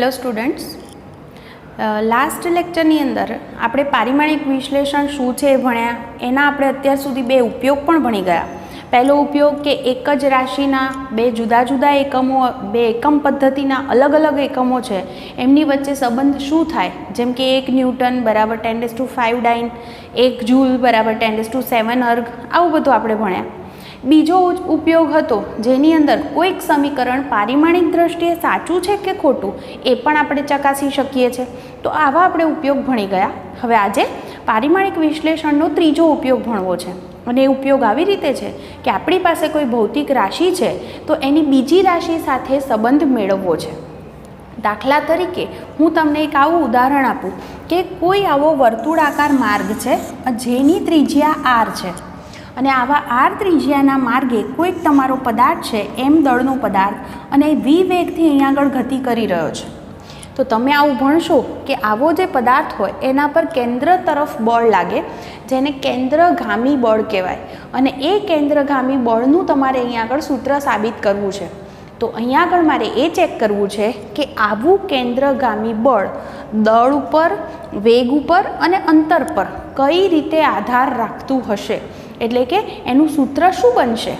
Hello students, last लेक्चरनी अंदर આપણે પારિમાણિક વિશ્લેષણ શું છે એ ભણ્યા. એના આપણે અત્યાર સુધી બે ઉપયોગ પણ ભણી ગયા. પહેલો ઉપયોગ કે એક જ રાશિના બે જુદા જુદા એકમો, બે એકમ પદ્ધતિના અલગ અલગ એકમો છે, એમની વચ્ચે સંબંધ શું થાય, જેમ કે 1 ન્યૂટન બરાબર 10⁵ ડાઇન, 1 જૂલ બરાબર 10⁷ અર્ગ, આવું બધું આપણે ભણ્યા. બીજો ઉપયોગ હતો જેની અંદર કોઈક સમીકરણ પારિમાણિક દ્રષ્ટિએ સાચું છે કે ખોટું એ પણ આપણે ચકાસી શકીએ છીએ. તો આવા આપણે ઉપયોગ ભણી ગયા. હવે આજે પારિમાણિક વિશ્લેષણનો ત્રીજો ઉપયોગ ભણવો છે, અને એ ઉપયોગ આવી રીતે છે કે આપણી પાસે કોઈ ભૌતિક રાશિ છે તો એની બીજી રાશિ સાથે સંબંધ મેળવવો છે. દાખલા તરીકે હું તમને એક આવું ઉદાહરણ આપું કે કોઈ આવો વર્તુળાકાર માર્ગ છે જેની ત્રિજ્યા r છે, અને આવા r ત્રિજ્યાના માર્ગે કોઈક તમારો પદાર્થ છે m દળનો પદાર્થ, અને v વેગથી અહીંયા આગળ ગતિ કરી રહ્યો છે. તો તમે આવું ભણશો કે આવો જે પદાર્થ હોય એના પર કેન્દ્ર તરફ બળ લાગે, જેને કેન્દ્રગામી બળ કહેવાય, અને એ કેન્દ્રગામી બળનું તમારે અહીંયા આગળ સૂત્ર સાબિત કરવું છે. તો અહીંયા આગળ મારે એ ચેક કરવું છે કે આવું કેન્દ્રગામી બળ દળ ઉપર, વેગ ઉપર અને અંતર પર કઈ રીતે આધાર રાખતું હશે, એટલે કે એનું સૂત્ર શું બનશે.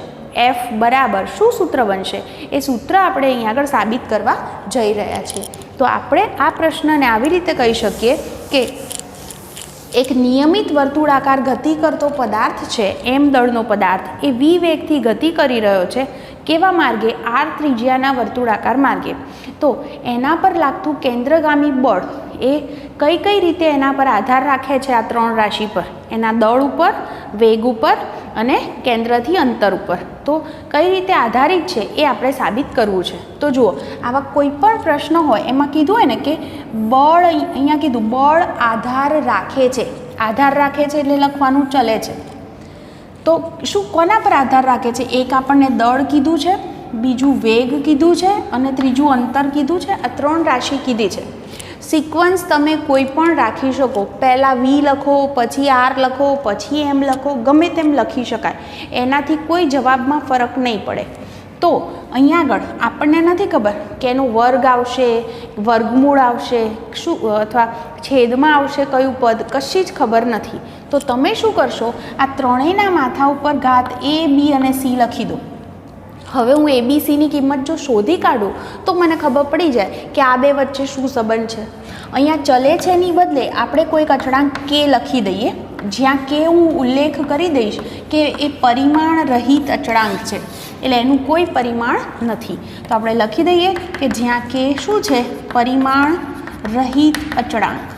F બરાબર શું સૂત્ર બનશે એ સૂત્ર આપણે અહીંયા આગળ સાબિત કરવા જઈ રહ્યા છીએ. તો આપણે આ પ્રશ્નને આવી રીતે કહી શકીએ કે એક નિયમિત વર્તુળાકાર ગતિ કરતો પદાર્થ છે m દળનો પદાર્થ, એ v વેગથી ગતિ કરી રહ્યો છે. કેવા માર્ગે? r ત્રિજ્યાના વર્તુળાકાર માર્ગે. તો એના પર લાગતું કેન્દ્રગામી બળ એ કઈ કઈ રીતે એના પર આધાર રાખે છે? આ ત્રણ રાશિ પર, એના દળ ઉપર, વેગ ઉપર અને કેન્દ્રથી અંતર ઉપર. તો કઈ રીતે આધારિત છે એ આપણે સાબિત કરવું છે. તો જુઓ, આવા કોઈ પણ પ્રશ્ન હોય એમાં કીધું હોય ને કે બળ, અહીંયા કીધું બળ આધાર રાખે છે. આધાર રાખે છે એટલે લખવાનું ચલે છે. તો શું કોના પર આધાર રાખે છે? એક આપણને દળ કીધું છે, બીજું વેગ કીધું છે, અને ત્રીજું અંતર કીધું છે. આ ત્રણ રાશિ કીધી છે. સિક્વન્સ તમે કોઈ પણ રાખી શકો. પહેલાં v લખો, પછી r લખો, પછી m લખો, ગમે તેમ લખી શકાય. એનાથી કોઈ જવાબમાં ફરક નહીં પડે. તો અહીંયા આગળ આપણને નથી ખબર કે એનો વર્ગ આવશે, વર્ગમૂળ આવશે, શું અથવા છેદમાં આવશે કયું પદ, કશી જ ખબર નથી. તો તમે શું કરશો? આ ત્રણેયના માથા ઉપર ઘાત a, b અને c લખી દો. હવે હું ABCની કિંમત જો શોધી કાઢું તો મને ખબર પડી જાય કે આ બે વચ્ચે શું સંબંધ છે. અહીંયા ચલે છે એની બદલે આપણે કોઈક અચળાંક k લખી દઈએ, જ્યાં k હું ઉલ્લેખ કરી દઈશ કે એ પરિમાણ રહિત અચળાંક છે, એટલે એનું કોઈ પરિમાણ નથી. તો આપણે લખી દઈએ કે જ્યાં k શું છે? પરિમાણ રહિત અચળાંક.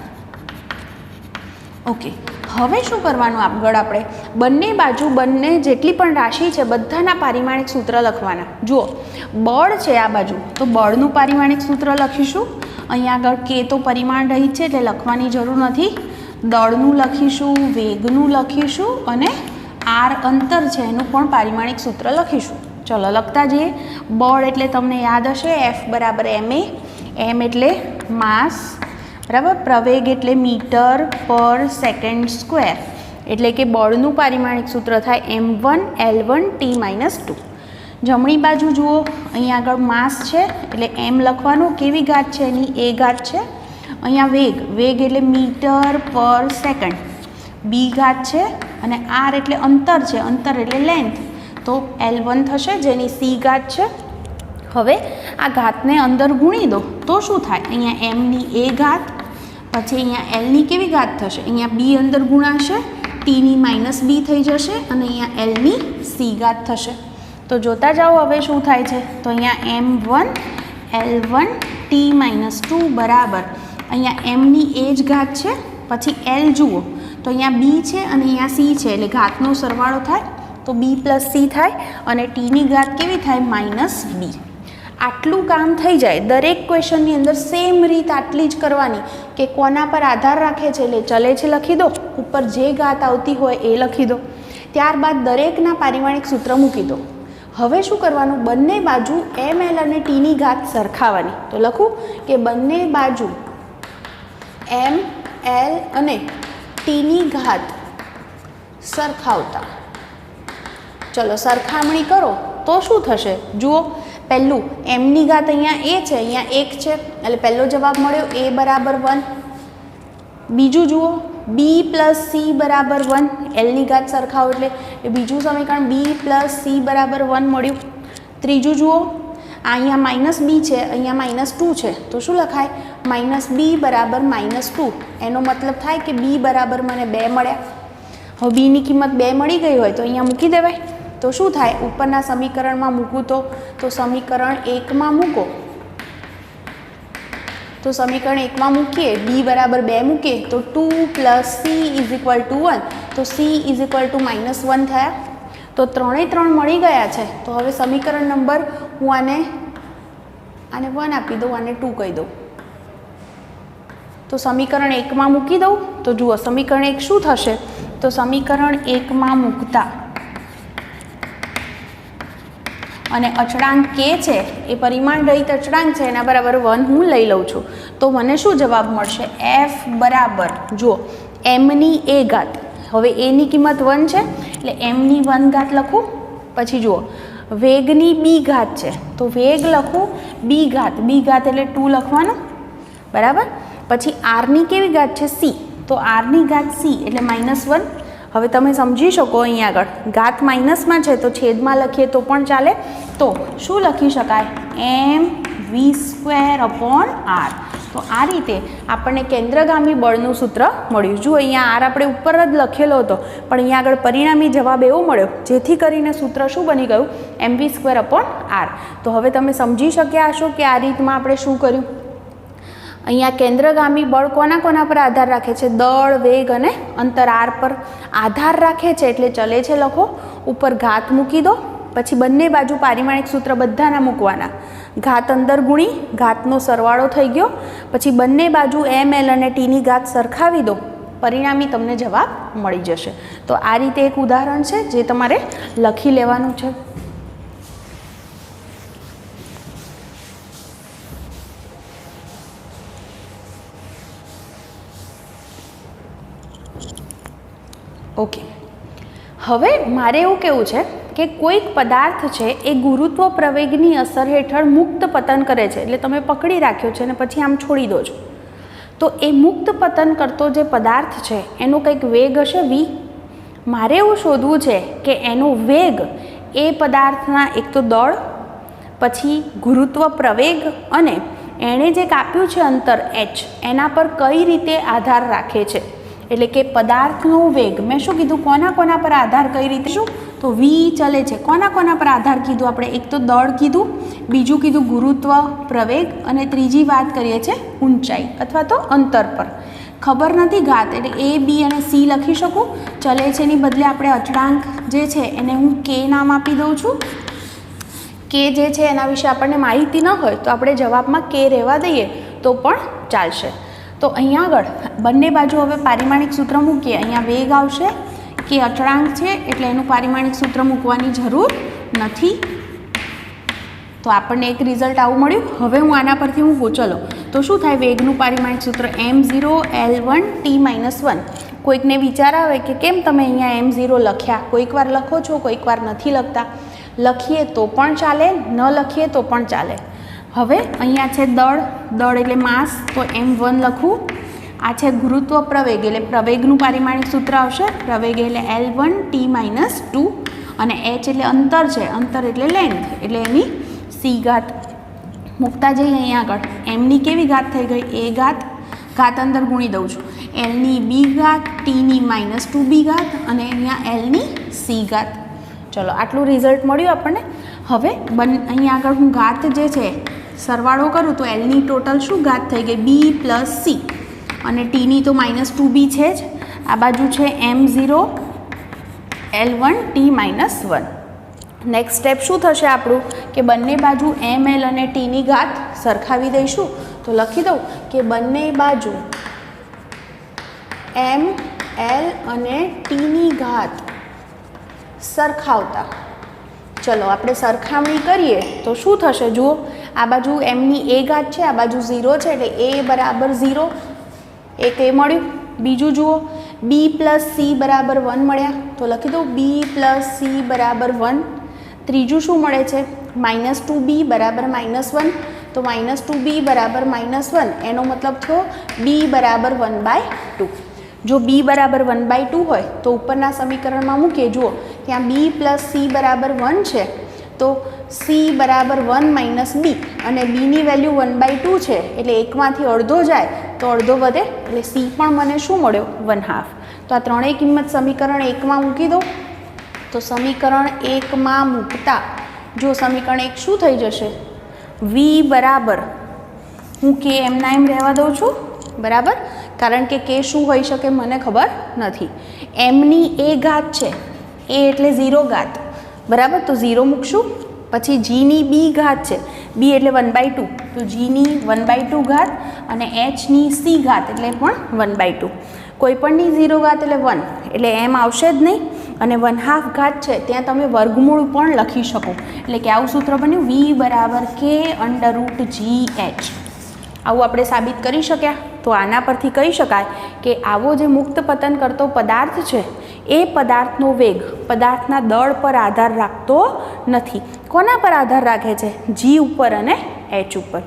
ઓકે, હવે શું કરવાનું? આગળ આપણે બંને બાજુ, બંને જેટલી પણ રાશિ છે બધાના પારિમાણિક સૂત્ર લખવાના. જુઓ, બળ છે આ બાજુ, તો બળનું પારિમાણિક સૂત્ર લખીશું. અહીંયા આગળ k તો પરિમાણ રહિત છે એટલે લખવાની જરૂર નથી. દળનું લખીશું, વેગનું લખીશું, અને r અંતર છે એનું પણ પારિમાણિક સૂત્ર લખીશું. ચલો લખતા જઈએ. બળ એટલે તમને યાદ હશે F બરાબર ma, m એટલે માસ બરાબર, પ્રવેગ એટલે મીટર પર સેકન્ડ સ્ક્વેર, એટલે કે બળનું પારિમાણિક સૂત્ર થાય m1 L1 T-2. જમણી બાજુ જુઓ, અહીંયા આગળ માસ છે એટલે m લખવાનું. કેવી ઘાત છે એની? a ઘાત છે. અહીંયા વેગ, વેગ એટલે મીટર પર સેકન્ડ, b ઘાત છે. અને r એટલે અંતર છે, અંતર એટલે લેન્થ, તો L1 થશે જેની c ઘાત છે. હવે આ ઘાતને અંદર ગુણી દો તો શું થાય? અહીંયા m ની a ઘાત, પછી અહીંયા l ની કેવી ઘાત થશે? અહીંયા b અંદર ગુણાશે, t ની -b થઈ જશે, અને અહીંયા l ની c ઘાત થશે. તો જોતા જાઓ હવે શું થાય છે. તો અહીંયા m1 L1 T-2 બરાબર, અહીંયા m ની a જ ઘાત છે, પછી l જુઓ તો અહીંયા b છે અને અહીંયા c છે, એટલે ઘાતનો સરવાળો થાય તો b + c થાય, અને t ની ઘાત કેવી થાય? -b. આટલું કામ થઈ જાય. દરેક ક્વેશ્ચનની અંદર સેમ રીત આટલી જ કરવાની કે કોના પર આધાર રાખે છે એટલે ચલે છે લખી દો, ઉપર જે ઘાત આવતી હોય એ લખી દો. ત્યારબાદ દરેકના પારિમાણિક સૂત્ર મૂકી દો. હવે શું કરવાનું? બંને બાજુ m, l અને t ની ઘાત સરખાવવાની. તો લખું કે બંને બાજુ m, l અને t ની ઘાત સરખાવતા. ચલો સરખામણી કરો તો શું થશે? જુઓ, પહેલું એમની ઘાત અહીંયા એ છે, અહીંયા 1 છે, એટલે પહેલો જવાબ મળ્યો a બરાબર 1. બીજું જુઓ b પ્લસ c બરાબર 1, એલની ઘાત સરખાવો એટલે એ બીજું સમીકરણ b પ્લસ c બરાબર 1 મળ્યું. ત્રીજું જુઓ અહીંયા માઇનસ બી છે, અહીંયા -2 છે, તો શું લખાય? -b બરાબર -2. એનો મતલબ થાય કે b બરાબર મને 2 મળ્યા. હવે બીની કિંમત 2 મળી ગઈ હોય તો અહીંયા મૂકી દેવાય. તો શું થાય? ઉપરના સમીકરણમાં મૂકું તો સમીકરણ 1માં મૂકો, તો સમીકરણ 1માં મૂકીએ b બરાબર 2 મૂકીએ તો 2 plus c is equal to 1, તો c ઇઝ ઇક્વલ ટુ -1 થયા. તો 3 3 મળી ગયા છે. તો હવે સમીકરણ નંબર હું આને 1 આપી દઉં, આને 2 કહી દઉં. તો સમીકરણ 1માં મૂકી દઉં તો જુઓ સમીકરણ 1 શું થશે? તો સમીકરણ 1માં મૂકતા અને અચળાંક k છે એ પરિમાણ રહિત અચળાંક છે, એના બરાબર 1 હું લઈ લઉં છું. તો મને શું જવાબ મળશે? f બરાબર જુઓ mની a ઘાત, હવે a ની કિંમત 1 છે એટલે mની 1 ઘાત લખું. પછી જુઓ વેગની b ઘાત છે તો વેગ લખું b ઘાત, b ઘાત એટલે 2 લખવાનું બરાબર. પછી r ની કેવી ઘાત છે? c, તો r ની ઘાત c એટલે -1. હવે તમે સમજી શકો અહીંયા આગળ ઘાત માઇનસમાં છે તો છેદમાં લખીએ તો પણ ચાલે. તો શું લખી શકાય? mv²/r. તો આ રીતે આપણને કેન્દ્રગામી બળનું સૂત્ર મળ્યું. જુઓ અહીંયા r આપણે ઉપર જ લખેલો હતો પણ અહીંયા આગળ પરિણામી જવાબ એવો મળ્યો જેથી કરીને સૂત્ર શું બની ગયું? mv²/r. તો હવે તમે સમજી શક્યા હશો કે આ રીતમાં આપણે શું કર્યું. અહીંયા કેન્દ્રગામી બળ કોના કોના પર આધાર રાખે છે? દળ, વેગ અને અંતર r પર આધાર રાખે છે એટલે ચલે છે લખો. ઉપર ઘાત મૂકી દો, પછી બંને બાજુ પારિમાણિક સૂત્ર બધાના મૂકવાના. ઘાત અંદર ગુણી ઘાતનો સરવાળો થઈ ગયો, પછી બંને બાજુ ml અને tની ઘાત સરખાવી દો, પરિણામી તમને જવાબ મળી જશે. તો આ રીતે એક ઉદાહરણ છે જે તમારે લખી લેવાનું છે. ઓકે, હવે મારે એવું કહેવું છે કે કોઈક પદાર્થ છે એ ગુરુત્વ પ્રવેગની અસર હેઠળ મુક્ત પતન કરે છે, એટલે તમે પકડી રાખ્યો છે અને પછી આમ છોડી દો છો. તો એ મુક્ત પતન કરતો જે પદાર્થ છે એનો કંઈક વેગ હશે v. મારે એવું શોધવું છે કે એનો વેગ એ પદાર્થના એક તો દળ, પછી ગુરુત્વ પ્રવેગ અને એણે જે કાપ્યું છે અંતર h એના પર કઈ રીતે આધાર રાખે છે. એટલે કે પદાર્થનો વેગ મેં શું કીધું? કોના કોના પર આધાર કઈ રીતે શું? તો v ચલે છે. કોના કોના પર આધાર કીધું આપણે? એક તો દળ કીધું, બીજું કીધું ગુરુત્વ પ્રવેગ અને ત્રીજી વાત કરીએ છીએ ઊંચાઈ અથવા તો અંતર પર. ખબર નથી ઘાત એટલે a, b અને c લખી શકું. ચલે છે એની બદલે આપણે અચળાંક જે છે એને હું k નામ આપી દઉં છું. k જે છે એના વિશે આપણને માહિતી ન હોય તો આપણે જવાબમાં k રહેવા દઈએ તો પણ ચાલશે. તો અહીંયા આગળ બંને બાજુ હવે પારિમાણિક સૂત્ર મૂકીએ. અહીંયા વેગ આવશે કે અચળાંક છે એટલે એનું પારિમાણિક સૂત્ર મૂકવાની જરૂર નથી. તો આપણને એક રિઝલ્ટ આવું મળ્યું. હવે હું આના પરથી મૂકું. ચલો તો શું થાય? વેગનું પારિમાણિક સૂત્ર m0L1t-1. કોઈકને વિચાર આવે કે કેમ તમે અહીંયા m0 લખ્યા? કોઈક વાર લખો છો, કોઈક વાર નથી લખતા. લખીએ તો પણ ચાલે, ન લખીએ તો પણ ચાલે. હવે અહીંયા છે દળ, દળ એટલે માસ, તો m1 લખું. આ છે ગુરુત્વ પ્રવેગ એટલે પ્રવેગનું પારિમાણિક સૂત્ર આવશે. પ્રવેગ એટલે L1t-2 અને h એટલે અંતર છે, અંતર એટલે લેન્થ એટલે એની c ઘાત. મૂકતા જઈએ અહીંયા આગળ mની કેવી ઘાત થઈ ગઈ? a ઘાત, ઘાત અંદર ગુણી દઉં છું. lની b ઘાત, tની -2b ઘાત અને અહીંયા lની c ઘાત. ચલો આટલું રિઝલ્ટ મળ્યું આપણને. હવે અહીંયા આગળ હું ઘાત જે છે સરવાળો કરું તો એલની ટોટલ શું ઘાત થઈ ગઈ? b પ્લસ c અને tની તો -2b છે જ. આ બાજુ છે m0L1t-1. નેક્સ્ટ સ્ટેપ શું થશે આપણું કે બંને બાજુ ml અને tની ઘાત સરખાવી દઈશું. તો લખી દઉં કે બંને બાજુ ml અને tની ઘાત સરખાવતા. ચલો આપણે સરખામણી કરીએ તો શું થશે? જુઓ આ બાજુ mની a ઘાત છે, આ બાજુ 0 છે એટલે a બરાબર 0, એક એ મળ્યું. બીજું જુઓ b પ્લસ c બરાબર 1 મળ્યા તો લખી દઉં b પ્લસ c બરાબર 1. ત્રીજું શું મળે છે? -2b બરાબર -1, તો -2b બરાબર -1 એનો મતલબ થયો b બરાબર 1/2. જો b બરાબર 1/2 હોય તો ઉપરના સમીકરણમાં મૂકીએ. જુઓ ત્યાં b + c બરાબર 1 છે, તો c બરાબર 1 - b અને bની વેલ્યુ 1/2 છે, એટલે એકમાંથી અડધો જાય તો અડધો વધે, એટલે c પણ મને શું મળ્યો? 1/2. તો આ ત્રણેય કિંમત સમીકરણ 1માં મૂકી દો. તો સમીકરણ 1માં મૂકતા જો સમીકરણ 1 શું થઈ જશે? v બરાબર, હું k એમના એમ રહેવા દઉં છું, બરાબર, કારણ કે k શું હોઈ શકે મને ખબર નથી. mની a ઘાત છે, a એટલે 0 ઘાત, બરાબર, તો 0 મૂકશું. પછી gની b ઘાત છે, b એટલે 1/2, તો gની 1/2 ઘાત અને hની c ઘાત એટલે પણ 1/2. કોઈ પણની 0 ઘાત એટલે 1, એટલે m આવશે જ નહીં. અને 1/2 ઘાત છે ત્યાં તમે વર્ગમૂળ પણ લખી શકો, એટલે કે આવું સૂત્ર બન્યું v બરાબર k √gh. આવું આપણે સાબિત કરી શક્યા. તો આના પરથી કહી શકાય કે આવો જે મુક્ત પતન કરતો પદાર્થ છે એ પદાર્થનો વેગ પદાર્થના દળ પર આધાર રાખતો નથી. કોના પર આધાર રાખે છે? g ઉપર અને h ઉપર.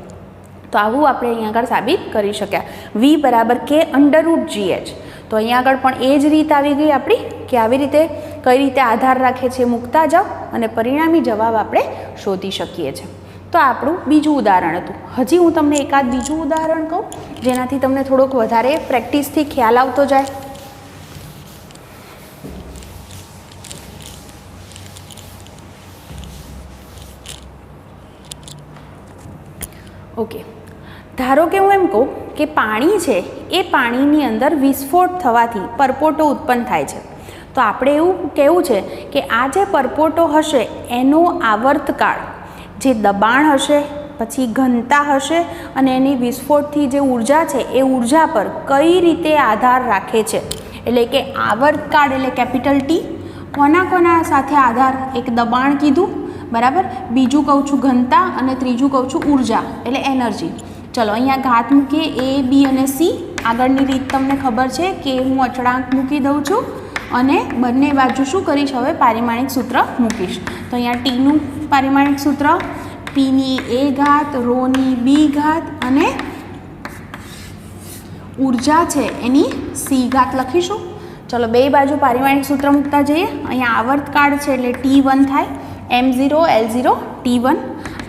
તો આવું આપણે અહીંયા આગળ સાબિત કરી શક્યા. v બરાબર k √gh. તો અહીંયા આગળ પણ એ જ રીત આવી ગઈ આપણી કે આવી રીતે કઈ રીતે આધાર રાખે છે મૂકતા જાઓ અને પરિણામી જવાબ આપણે શોધી શકીએ છીએ. તો આપણું બીજું ઉદાહરણ હતું. હજી હું તમને એકાદ બીજું ઉદાહરણ કહું જેનાથી તમને થોડોક વધારે પ્રેક્ટિસથી ખ્યાલ આવતો જાય. ઓકે, ધારો કે હું એમ કહું કે પાણી છે એ પાણીની અંદર વિસ્ફોટ થવાથી પરપોટો ઉત્પન્ન થાય છે. તો આપણે એવું કહેવું છે કે આ જે પરપોટો હશે એનો આવર્તકાળ, જે દબાણ હશે, પછી ઘનતા હશે અને એની વિસ્ફોટથી જે ઉર્જા છે એ ઉર્જા પર કઈ રીતે આધાર રાખે છે. એટલે કે આવર્તકાળ એટલે કેપિટલ T, કોના સાથે આધાર? એક દબાણ કીધું, બરાબર, બીજું કહું છું ઘનતા અને ત્રીજું કહું છું ઉર્જા એટલે એનર્જી. ચલો અહીંયા ઘાત મૂકીએ a, b અને c. આગળની રીત તમને ખબર છે કે હું અચળાંક મૂકી દઉં છું અને બંને બાજુ શું કરીશ? હવે પારિમાણિક સૂત્ર મૂકીશ. તો અહીંયા ટીનું પારિમાણિક સૂત્ર, પીની a ઘાત, રોની b ઘાત અને ઉર્જા છે એની c ઘાત લખીશું. ચલો બે બાજુ પારિમાણિક સૂત્ર મૂકતા જઈએ. અહીંયા આવર્તકાળ છે એટલે T1 થાય, m0 L0 T1.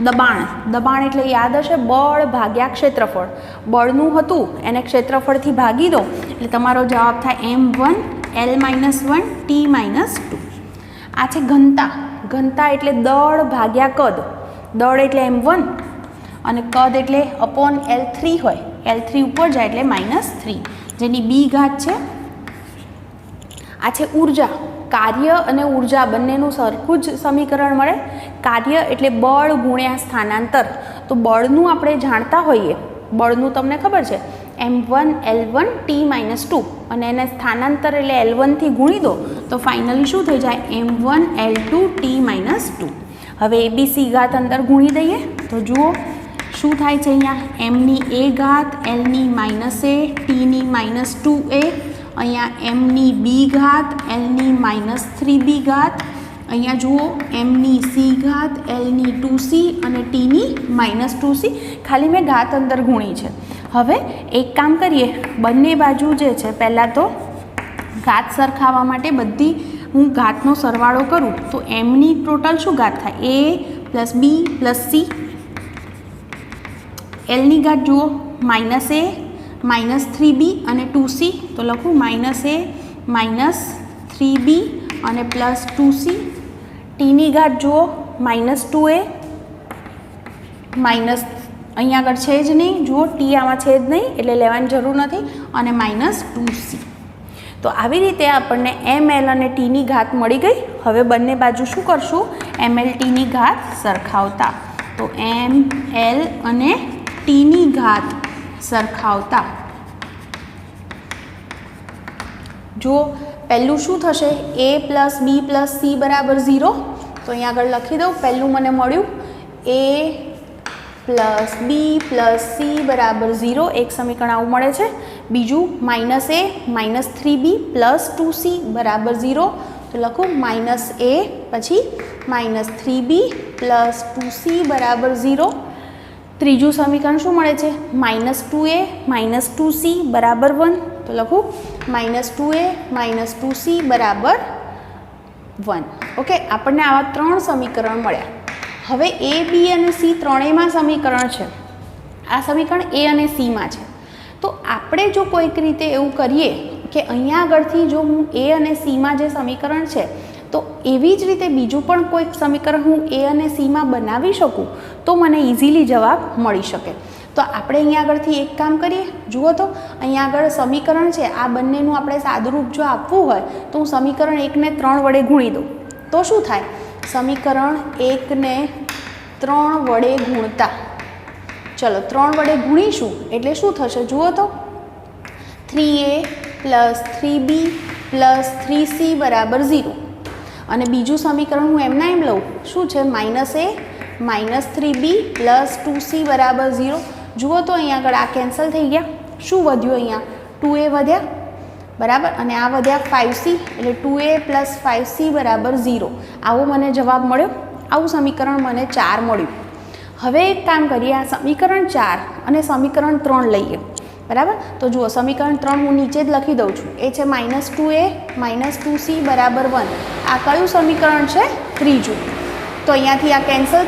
દબાણ એટલે યાદ હશે બળ ભાગ્યા ક્ષેત્રફળ. બળનું હતું એને ક્ષેત્રફળથી ભાગી દો એટલે તમારો જવાબ થાય m1 L-1 T-2. આ છે ઘનતા એટલે દળ ભાગ્યા કદ. દળ એટલે m1 અને કદ એટલે અપોન L3 હોય, L3 ઉપર જાય એટલે -3, જેની b ઘાત છે. આ છે ઉર્જા. કાર્ય અને ઉર્જા બંનેનું સરખું જ સમીકરણ મળે. કાર્ય એટલે બળ ગુણ્યા સ્થાનાંતર. તો બળનું આપણે જાણતા હોઈએ, બળનું તમને ખબર છે m1 L1 T-2 અને એને સ્થાનાંતર એટલે L1 થી ગુણી દો તો ફાઇનલી શું થઈ જાય? m1 L2 T-2. હવે abc ઘાત અંદર ગુણી દઈએ તો જુઓ શું થાય છે. અહીંયા mની a ઘાત, lની -a, tની -2a, અહીંયા mની b ઘાત, lની -3b ઘાત, અહીંયા જુઓ mની c ઘાત, lની 2c અને tની -2c. ખાલી મેં ઘાત અંદર ગુણી છે. હવે એક કામ કરીએ, બંને બાજુ જે છે પહેલાં તો ઘાત સરખાવવા માટે બધી હું ઘાતનો સરવાળો કરું તો mની ટોટલ શું ઘાત થાય? a + b + c. lની ઘાત જુઓ -a -3b અને 2c, તો લખું -a -3b અને +2c. tની ઘાત જુઓ -2a અહીંયા આગળ છે જ નહીં, જુઓ ટી આમાં છે જ નહીં એટલે લેવાની જરૂર નથી, અને -2c. તો આવી રીતે આપણને ml અને tની ઘાત મળી ગઈ. હવે બંને બાજુ શું કરશું? ml tની ઘાત સરખાવતા. તો ml અને tની ઘાત સરખાવતા જુઓ પહેલું શું થશે? a + b + c = 0. તો અહીંયા આગળ લખી દઉં. પહેલું મને મળ્યું a + b + c = 0. એક સમીકરણ આવું મળે છે. બીજું -a -3b + 2c = 0. તો લખું -a પછી -3b + 2c = 0. ત્રીજું સમીકરણ શું મળે છે? -2a - 2c = 1. તો લખું -2a - 2c = 1. ઓકે, આપણને આવા 3 સમીકરણ મળ્યા. હવે a, b અને c ત્રણેયમાં સમીકરણ છે. આ સમીકરણ a અને c માં છે. તો આપણે જો કોઈક રીતે એવું કરીએ કે અહીંયા આગળથી જો હું a અને c માં જે સમીકરણ છે તો એવી જ રીતે બીજું પણ કોઈક સમીકરણ હું a અને c માં બનાવી શકું તો મને ઇઝીલી જવાબ મળી શકે. તો આપણે અહીંયા આગળથી એક કામ કરીએ. જુઓ તો અહીંયા આગળ સમીકરણ છે, આ બંનેનું આપણે સાદુરૂપ જો આપવું હોય તો હું સમીકરણ 1ને 3 વડે ગુણી દઉં તો શું થાય? સમીકરણ 1ને 3 વડે ગુણતા, ચલો 3 વડે ગુણીશું એટલે શું થશે? જુઓ તો 3a + 3b + 3c = 0. અને બીજું સમીકરણ હું એમના એમ લઉં, શું છે? -a - 3b + 2c = 0. જુઓ તો અહીંયા આગળ આ કેન્સલ થઈ ગયા. શું વધ્યું? અહીંયા 2a વધ્યા, બરાબર, અને આ વધ્યા 5c, એટલે 2a + 5c = 0. આવો મને જવાબ મળ્યો. આવું સમીકરણ મને 4 મળ્યું. હવે એક કામ કરીએ, આ સમીકરણ 4 અને સમીકરણ 3 લઈએ, બરાબર. તો જુઓ સમીકરણ 3 હું નીચે જ લખી દઉં છું. એ છે -2a - 2c = 1. આ કયું સમીકરણ છે? ત્રીજું. તો અહીંયાથી આ કેન્સલ.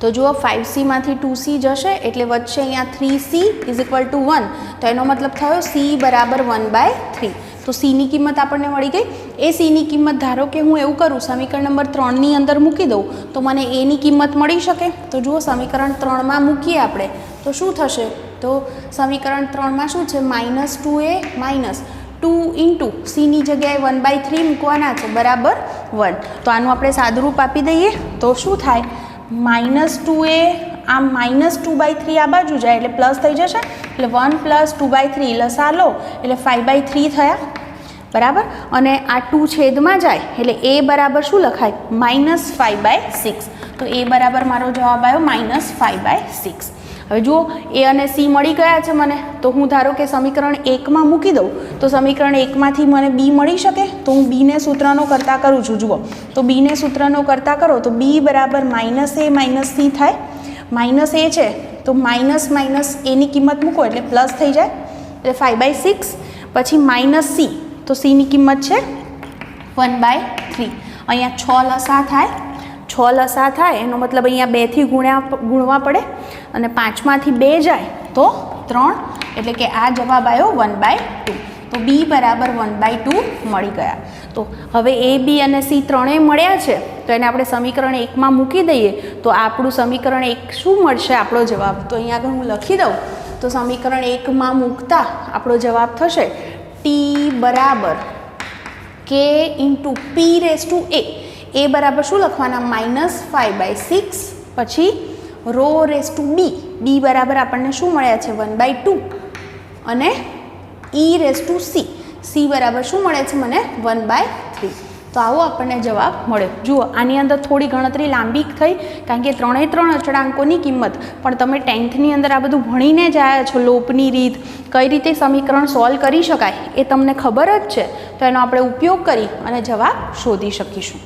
તો જુઓ 5c માંથી 2c જશે એટલે વધશે અહીંયા 3c = 1. તો એનો મતલબ થયો c = 1/3. તો c ની કિંમત આપણને મળી ગઈ. એ c ની કિંમત ધારો કે હું એવું કરું, સમીકરણ નંબર 3 ની અંદર મૂકી દઉં તો મને a ની કિંમત મળી શકે. તો જુઓ સમીકરણ 3 માં મૂકીએ આપણે તો શું થશે? તો સમીકરણ 3 માં શું છે? -2a - 2 * c ની જગ્યાએ 1/3 મૂકવાના છે બરાબર 1. તો આનું આપણે સાદુરૂપ આપી દઈએ તો શું થાય? -2a આમ -2/3 આ બાજુ જાય એટલે પ્લસ થઈ જશે, એટલે 1 + 2/3 લસા લો એટલે 5/3 થયા, બરાબર. અને આ 2 છેદમાં જાય એટલે a બરાબર શું લખાય? -5/6. તો a બરાબર મારો જવાબ આવ્યો -5/6. હવે જુઓ a અને c મળી ગયા છે મને. તો હું ધારો કે સમીકરણ 1 માં મૂકી દઉં તો સમીકરણ 1 માંથી મને b મળી શકે. તો હું b ને સૂત્રનો કરતા કરું છું. જુઓ તો b ને સૂત્રનો કરતા કરો તો b બરાબર -a - c થાય. -a છે તો માઇનસ a ની કિંમત મૂકો એટલે પ્લસ થઈ જાય એટલે 5/6. પછી -c તો c ની કિંમત છે 1/3. અહીંયા 6 લસા થાય. 6 લસા થાય એનો મતલબ અહીંયા 2 થી ગુણવા પડે અને 5 માંથી 2 જાય તો 3, એટલે કે આ જવાબ આવ્યો 1/2. તો b બરાબર 1/2 મળી ગયા. તો હવે a, b અને c ત્રણેય મળ્યા છે તો એને આપણે સમીકરણ 1 માં મૂકી દઈએ તો આપણું સમીકરણ 1 શું મળશે? આપણો જવાબ તો અહીંયા આગળ હું લખી દઉં તો સમીકરણ 1 માં મૂકતા આપણો જવાબ થશે t બરાબર k × p⁴ a બરાબર શું લખવાના? -5/6. પછી ρ⁴b, b બરાબર આપણને શું મળ્યા છે? 1/2. અને e⁻c, c બરાબર શું મળે છે મને? 1/3. તો આવો આપણને જવાબ મળ્યો. જુઓ આની અંદર થોડી ગણતરી લાંબી થઈ કારણ કે ત્રણેય 3 અચળાંકોની કિંમત, પણ તમે 10thની અંદર આ બધું ભણીને જ આવ્યા છો. લોપની રીત, કઈ રીતે સમીકરણ સોલ્વ કરી શકાય એ તમને ખબર જ છે. તો એનો આપણે ઉપયોગ કરી અને જવાબ શોધી શકીશું.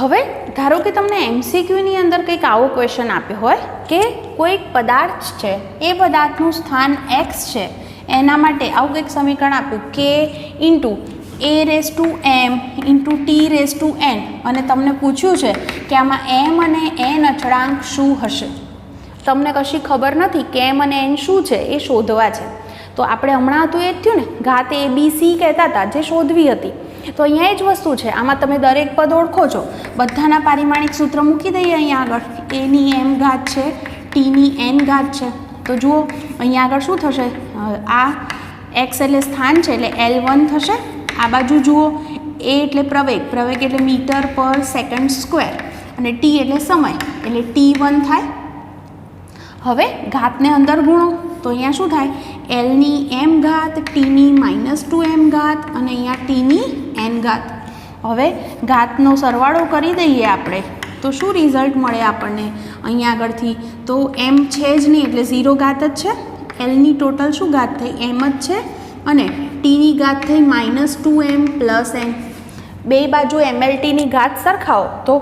હવે ધારો કે તમને MCQની અંદર કંઈક આવો ક્વેશ્ચન આપ્યો હોય કે કોઈક પદાર્થ છે, એ પદાર્થનું સ્થાન x છે, એના માટે આવું કંઈક સમીકરણ આપ્યું k × a⁻m × t⁻n અને તમને પૂછ્યું છે કે આમાં m અને n અચળાંક શું હશે. તમને કશી ખબર નથી કે m અને n શું છે એ શોધવા છે. તો આપણે હમણાં હતું એ જ થયું ને, ઘાત a b c કહેતા હતા જે શોધવી હતી. તો અહીંયા એ જ વસ્તુ છે. આમાં તમે દરેક પદ ઓળખો છો, બધાના પારિમાણિક સૂત્ર મૂકી દઈએ. અહીંયા આગળ a ની m ઘાત છે, t ની n ઘાત છે. તો જુઓ અહીંયા આગળ શું થશે? આ x એટલે સ્થાન છે એટલે L1 થશે. આ બાજુ જુઓ a એટલે પ્રવેગ, પ્રવેગ એટલે મીટર/સેકન્ડ², અને t એટલે સમય એટલે t1 થાય. હવે ઘાતને અંદર ગુણો તો અહીંયા શું થાય? L ની m ઘાત, t ની -2m ઘાત અને અહીંયા t ની એન ઘાત. હવે ઘાતનો સરવાળો કરી દઈએ આપણે તો શું રિઝલ્ટ મળે આપણને અહીંયા આગળથી? તો એમ છે જ નહીં એટલે 0 ઘાત જ છે. એલની ટોટલ શું ઘાત થઈ? એમ જ છે. અને ટીની ઘાત થઈ -2m + n. બે બાજુ MLTની ઘાત સરખાવો તો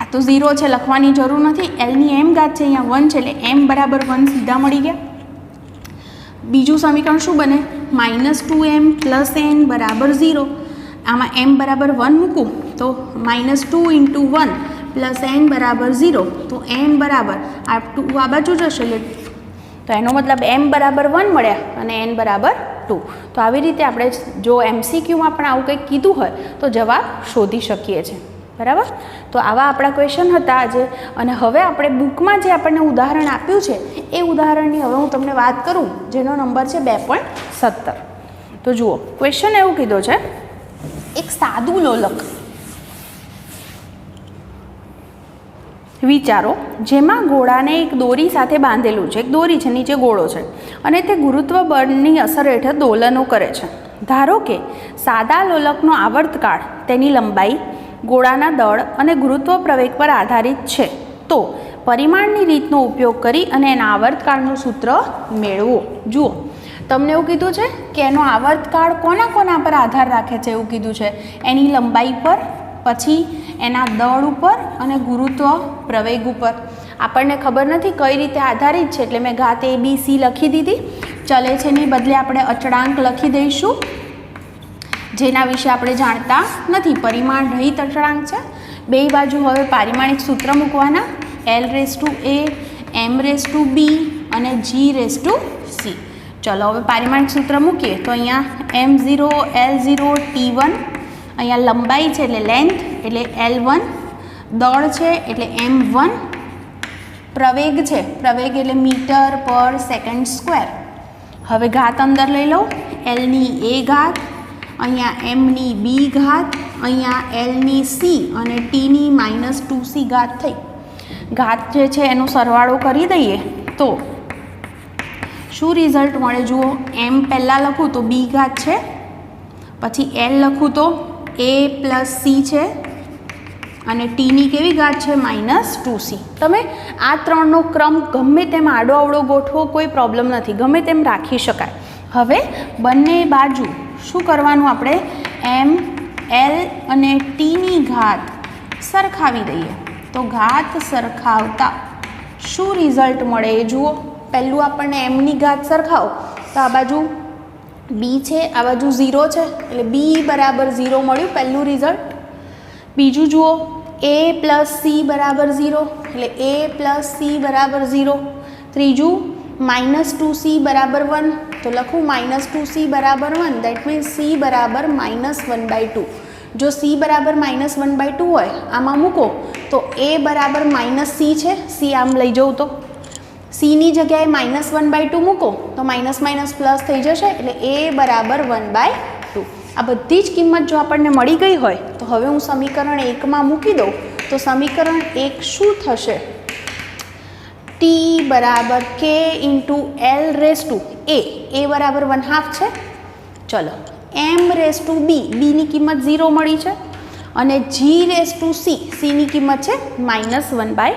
આ તો 0 છે, લખવાની જરૂર નથી. એલની એમ ઘાત છે, અહીંયા 1 છે એટલે m બરાબર 1 સીધા મળી ગયા. બીજું સમીકરણ શું બને? -2m + n બરાબર 0. આમાં m બરાબર 1 મૂકું તો -2 × 1 + n બરાબર 0. તો m બરાબર આ 2 આ બાજુ જશે એટલે તો એનો મતલબ m બરાબર 1 મળ્યા અને n બરાબર 2. તો આવી રીતે આપણે જો MCQમાં પણ આવું કંઈક કીધું હોય તો જવાબ શોધી શકીએ છીએ. બરાબર? તો આવા આપણા ક્વેશ્ચન હતા આજે. અને હવે આપણે બુકમાં જે આપણને ઉદાહરણ આપ્યું છે એ ઉદાહરણની હવે હું તમને વાત કરું, જેનો નંબર છે 2.17. તો જુઓ, ક્વેશ્ચન એવું કીધો છે, એક સાદું લોલક વિચારો જેમાં ગોળાને એક દોરી સાથે બાંધેલું છે. એક દોરી છે, નીચે ગોળો છે અને તે ગુરુત્વ બળની અસર હેઠળ દોલનો કરે છે. ધારો કે સાદા લોલકનો આવર્તકાળ તેની લંબાઈ, ગોળાના દળ અને ગુરુત્વ પ્રવેગ પર આધારિત છે. તો પરિમાણની રીતનો ઉપયોગ કરી અને એના આવર્તકાળનું સૂત્ર મેળવો. જુઓ, તમને એવું કીધું છે કે એનો આવર્તકાળ કોના કોના પર આધાર રાખે છે? એવું કીધું છે એની લંબાઈ પર, પછી એના દળ ઉપર અને ગુરુત્વ પ્રવેગ ઉપર. આપણને ખબર નથી કઈ રીતે આધારિત છે એટલે મેં ઘાત ABC લખી દીધી. ચલે છે ની બદલે આપણે અચળાંક લખી દઈશું, જેના વિશે આપણે જાણતા નથી. પરિમાણ રહિત અચળાંક છે. બે બાજુ હવે પારિમાણિક સૂત્ર મૂકવાના, L⁴A, M⁴B અને G⁴C. ચલો હવે પારિમાણિક સૂત્ર મૂકીએ તો અહીંયા m0 L0 T1, અહીંયા લંબાઈ છે એટલે લેન્થ એટલે L1, દળ છે એટલે m1, પ્રવેગ છે, પ્રવેગ એટલે મીટર/સેકન્ડ². હવે ઘાત અંદર લઈ લો, Lની A ઘાત, અહીંયા mની B ઘાત, અહીંયા Lની C અને Tની -2C ઘાત થઈ. ઘાત જે છે એનો સરવાળો કરી દઈએ તો શું રિઝલ્ટ મળે? જુઓ, m પહેલાં લખું તો B ઘાત છે, પછી L લખું તો A + C છે અને Tની કેવી ઘાત છે? -2C. તમે આ ત્રણનો ક્રમ ગમે તેમ આડો અવળો ગોઠવો, કોઈ પ્રોબ્લેમ નથી, ગમે તેમ રાખી શકાય. હવે બંને બાજુ શું કરવાનું? આપણે m, L અને Tની ઘાત સરખાવી દઈએ. તો ઘાત સરખાવતા શું રિઝલ્ટ મળે એ જુઓ. પહેલું આપણને mની ઘાત સરખાવો તો આ બાજુ B છે, આ બાજુ 0 છે એટલે B બરાબર 0 મળ્યું, પહેલું રિઝલ્ટ. બીજું જુઓ, A + C બરાબર 0 એટલે A + C બરાબર 0. ત્રીજું -2C બરાબર 1 તો લખું -2C બરાબર 1, દેટ મીન્સ C બરાબર -1/2. જો C બરાબર -1/2 હોય આમાં મૂકો તો A બરાબર -C છે, C આમ લઈ જવું તો Cની જગ્યાએ -1/2 મૂકો તો માઇનસ પ્લસ થઈ જશે એટલે A બરાબર 1/2. આ બધી જ કિંમત જો આપણને મળી ગઈ હોય તો હવે હું સમીકરણ 1માં મૂકી દઉં તો સમીકરણ 1 શું થશે? T બરાબર K × L⁴A, A બરાબર 1/2 છે. ચલો, M⁴B, Bની કિંમત 0 મળી છે અને G⁴C, Cની કિંમત છે -1/2.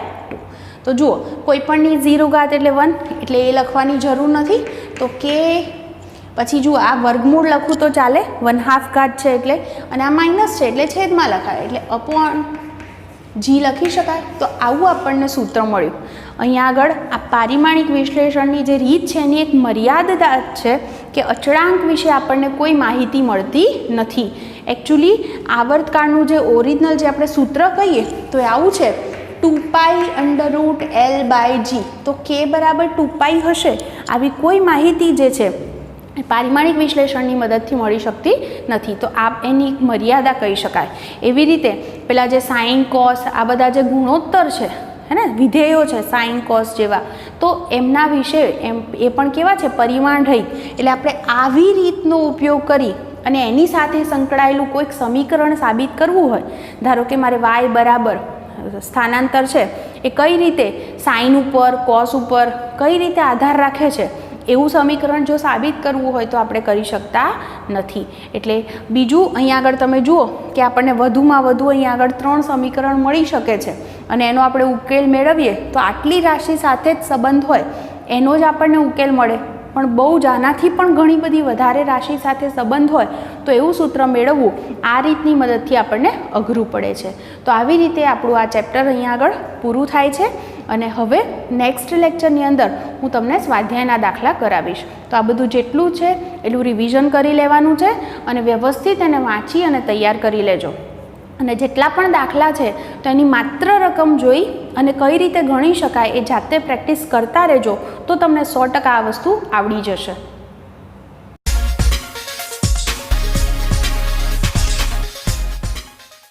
તો જુઓ, કોઈ પણની 0 ઘાત એટલે 1 એટલે એ લખવાની જરૂર નથી. તો K પછી જુઓ, આ વર્ગમૂળ લખું તો ચાલે, 1/2 ઘાત છે એટલે, અને આ માઇનસ છે એટલે છેદમાં લખાય એટલે અપોન G લખી શકાય. તો આવું આપણને સૂત્ર મળ્યું. અહીંયા આગળ આ પારિમાણિક વિશ્લેષણની જે રીત છે એની એક મર્યાદા છે કે અચળાંક વિશે આપણને કોઈ માહિતી મળતી નથી. એકચ્યુઅલી આવર્તકાળનું જે ઓરિજિનલ જે આપણે સૂત્ર કહીએ તો એ આવું છે, 2π√L/G. તો K બરાબર 2π હશે. આવી કોઈ માહિતી જે છે પારિમાણિક વિશ્લેષણની મદદથી મળી શકતી નથી. તો આ એની એક મર્યાદા કહી શકાય. એવી રીતે પેલા જે સાઇન કોસ આ બધા જે ગુણોત્તર છે હે ને, વિધેયો છે સાઇન કોસ જેવા, તો એમના વિશે એ પણ કેવા છે? પરિમાણ રહિત. એટલે આપણે આવી રીતનો ઉપયોગ કરી અને એની સાથે સંકળાયેલું કોઈક સમીકરણ સાબિત કરવું હોય, ધારો કે મારે y બરાબર સ્થાનાંતર છે એ કઈ રીતે સાઇન ઉપર કોસ ઉપર કઈ રીતે આધાર રાખે છે એવું સમીકરણ જો સાબિત કરવું હોય તો આપણે કરી શકતા નથી. એટલે બીજું અહીંયા આગળ તમે જુઓ કે આપણને વધુમાં વધુ અહીંયા આગળ 3 સમીકરણ મળી શકે છે અને એનો આપણે ઉકેલ મેળવીએ તો આટલી રાશિ સાથે જ સંબંધ હોય એનો જ આપણને ઉકેલ મળે. પણ બહુ જ આનાથી પણ ઘણી બધી વધારે રાશિ સાથે સંબંધ હોય તો એવું સૂત્ર મેળવવું આ રીતની મદદથી આપણને અઘરું પડે છે. તો આવી રીતે આપણું આ ચેપ્ટર અહીંયા આગળ પૂરું થાય છે અને હવે નેક્સ્ટ લેક્ચરની અંદર હું તમને સ્વાધ્યાયના દાખલા કરાવીશ. તો આ બધું જેટલું છે એટલું રિવિઝન કરી લેવાનું છે અને વ્યવસ્થિત એને વાંચી અને તૈયાર કરી લેજો. અને જેટલા પણ દાખલા છે તો એની માત્ર રકમ જોઈ અને કઈ રીતે ગણી શકાય એ જાતે પ્રેક્ટિસ કરતા રહેજો તો તમને 100% આ વસ્તુ આવડી જશે.